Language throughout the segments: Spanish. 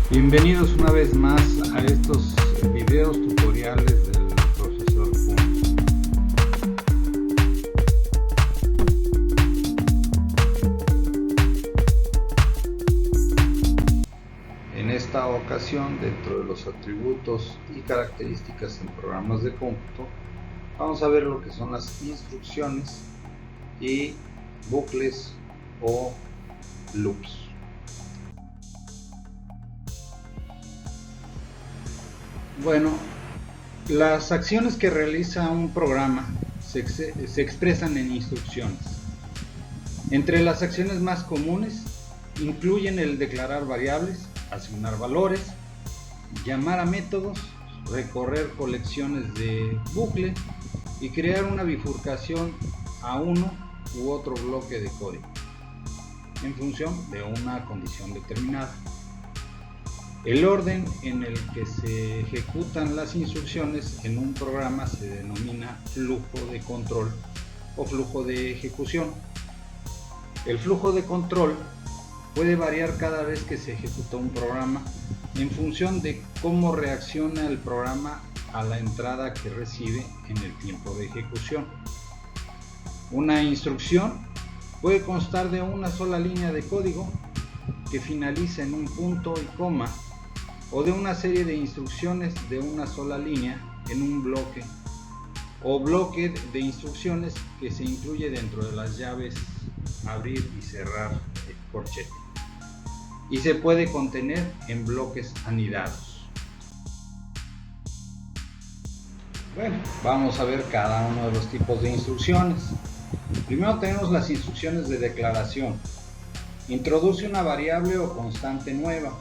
Bienvenidos una vez más a estos videos tutoriales del profesor Kun. En esta ocasión, dentro de los atributos y características en programas de cómputo, vamos a ver lo que son las instrucciones y bucles o loops. Bueno, las acciones que realiza un programa se expresan en instrucciones. Entre las acciones más comunes incluyen el declarar variables, asignar valores, llamar a métodos, recorrer colecciones de bucle y crear una bifurcación a uno u otro bloque de código en función de una condición determinada. El orden en el que se ejecutan las instrucciones en un programa se denomina flujo de control o flujo de ejecución. El flujo de control puede variar cada vez que se ejecuta un programa en función de cómo reacciona el programa a la entrada que recibe en el tiempo de ejecución. Una instrucción puede constar de una sola línea de código que finaliza en un punto y coma, o de una serie de instrucciones de una sola línea en un bloque o bloque de instrucciones que se incluye dentro de las llaves abrir y cerrar el corchete, y se puede contener en bloques anidados. Bueno, vamos a ver cada uno de los tipos de instrucciones. Primero tenemos las instrucciones de declaración. Introduce una variable o constante nueva.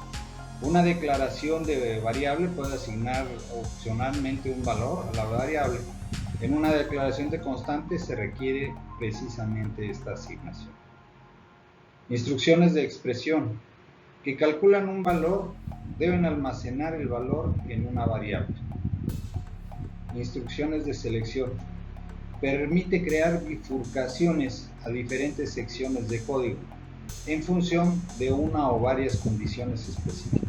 Una declaración de variable puede asignar opcionalmente un valor a la variable. En una declaración de constante se requiere precisamente esta asignación. Instrucciones de expresión que calculan un valor, deben almacenar el valor en una variable. Instrucciones de selección permite crear bifurcaciones a diferentes secciones de código en función de una o varias condiciones especificadas.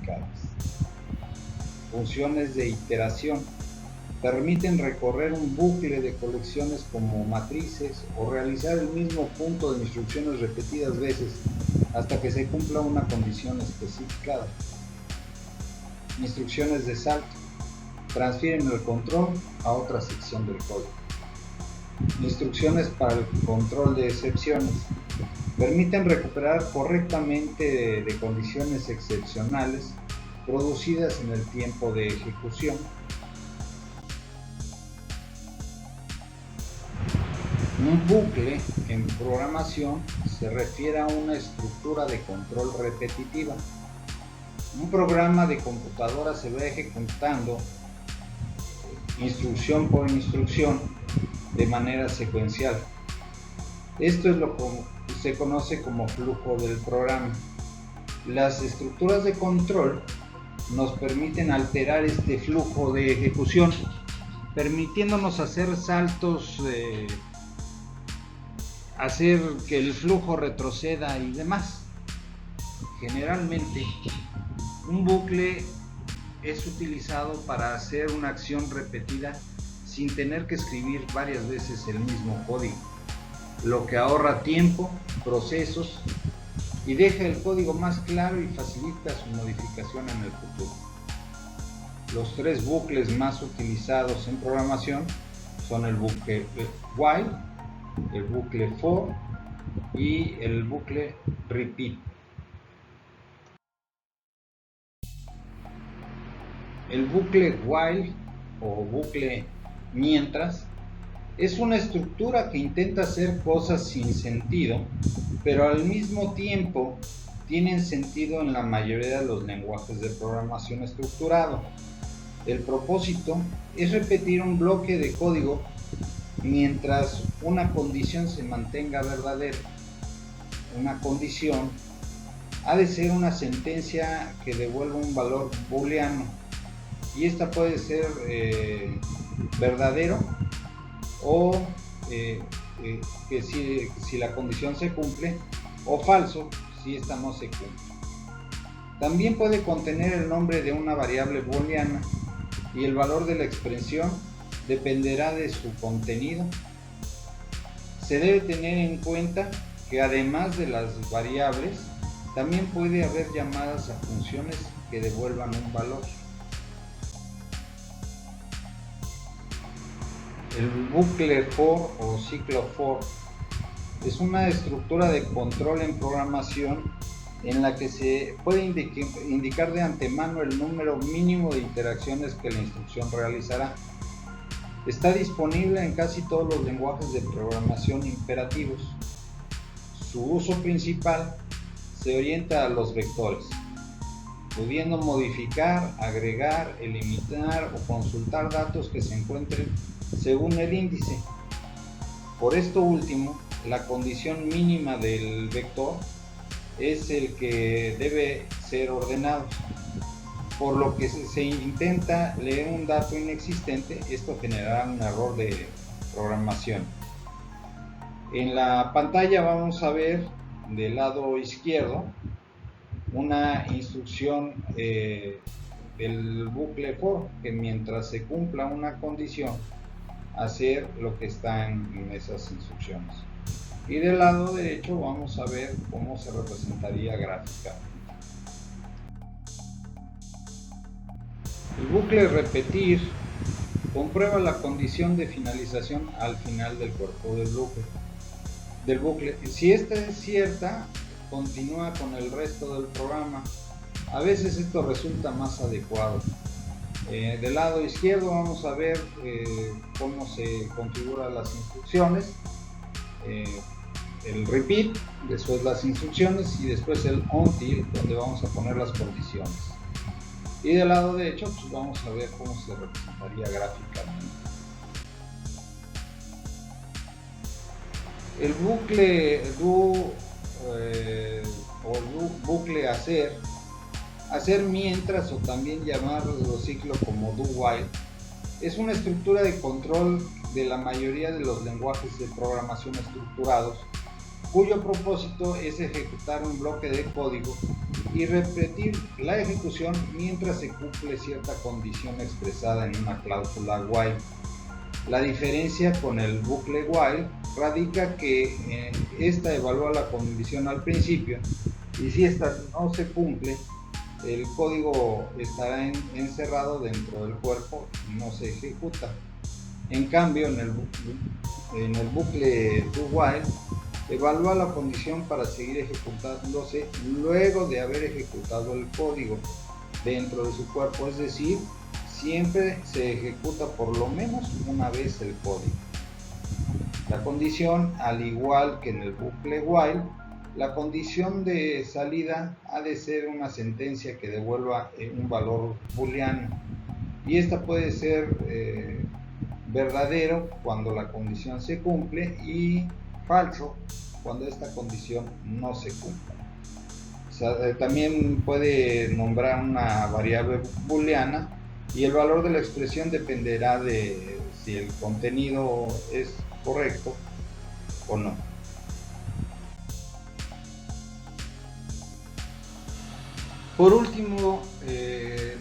Funciones de iteración permiten recorrer un bucle de colecciones como matrices o realizar el mismo punto de instrucciones repetidas veces hasta que se cumpla una condición especificada. Instrucciones de salto transfieren el control a otra sección del código. Instrucciones para el control de excepciones permiten recuperar correctamente de condiciones excepcionales producidas en el tiempo de ejecución. Un bucle en programación se refiere a una estructura de control repetitiva. Un programa de computadora se va ejecutando instrucción por instrucción de manera secuencial. Esto es lo que se conoce como flujo del programa. Las estructuras de control nos permiten alterar este flujo de ejecución, permitiéndonos hacer saltos, hacer que el flujo retroceda y demás. Generalmente, un bucle es utilizado para hacer una acción repetida sin tener que escribir varias veces el mismo código, lo que ahorra tiempo, procesos y deja el código más claro y facilita su modificación en el futuro. Los tres bucles más utilizados en programación son el bucle while, el bucle for y el bucle repeat. El bucle while o bucle mientras es una estructura que intenta hacer cosas sin sentido, pero al mismo tiempo tienen sentido en la mayoría de los lenguajes de programación estructurado. El propósito es repetir un bloque de código mientras una condición se mantenga verdadera. Una condición ha de ser una sentencia que devuelva un valor booleano, y esta puede ser verdadero o que si la condición se cumple, o falso si esta no se cumple. También puede contener el nombre de una variable booleana y el valor de la expresión dependerá de su contenido. Se debe tener en cuenta que además de las variables, también puede haber llamadas a funciones que devuelvan un valor. El bucle for o ciclo for es una estructura de control en programación en la que se puede indicar de antemano el número mínimo de interacciones que la instrucción realizará. Está disponible en casi todos los lenguajes de programación imperativos. Su uso principal se orienta a los vectores, pudiendo modificar, agregar, eliminar o consultar datos que se encuentren según el índice. Por esto último, la condición mínima del vector es el que debe ser ordenado, por lo que se intenta leer un dato inexistente. Esto generará un error de programación. En la pantalla vamos a ver del lado izquierdo una instrucción del bucle for, que mientras se cumpla una condición, hacer lo que está en esas instrucciones. Y del lado derecho vamos a ver cómo se representaría gráficamente. El bucle repetir comprueba la condición de finalización al final del cuerpo del bucle. Si esta es cierta, continúa con el resto del programa. A veces esto resulta más adecuado. Del lado izquierdo vamos a ver cómo se configuran las instrucciones. El repeat, después las instrucciones y después el until, donde vamos a poner las condiciones. Y del lado derecho pues vamos a ver cómo se representaría gráficamente. El bucle do o bucle hacer mientras, o también llamarlo ciclo como do while, es una estructura de control de la mayoría de los lenguajes de programación estructurados, cuyo propósito es ejecutar un bloque de código y repetir la ejecución mientras se cumple cierta condición expresada en una cláusula while. La diferencia con el bucle while radica que esta evalúa la condición al principio, y si esta no se cumple, el código estará encerrado dentro del cuerpo y no se ejecuta. En cambio, en el bucle do while evalúa la condición para seguir ejecutándose luego de haber ejecutado el código dentro de su cuerpo, es decir, siempre se ejecuta por lo menos una vez el código. La condición, al igual que en el bucle while, la condición de salida ha de ser una sentencia que devuelva un valor booleano, y esta puede ser verdadero cuando la condición se cumple y falso cuando esta condición no se cumple. O sea, también puede nombrar una variable booleana y el valor de la expresión dependerá de si el contenido es correcto o no. Por último,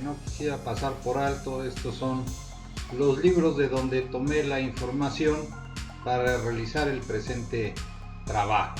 no quisiera pasar por alto, estos son los libros de donde tomé la información para realizar el presente trabajo.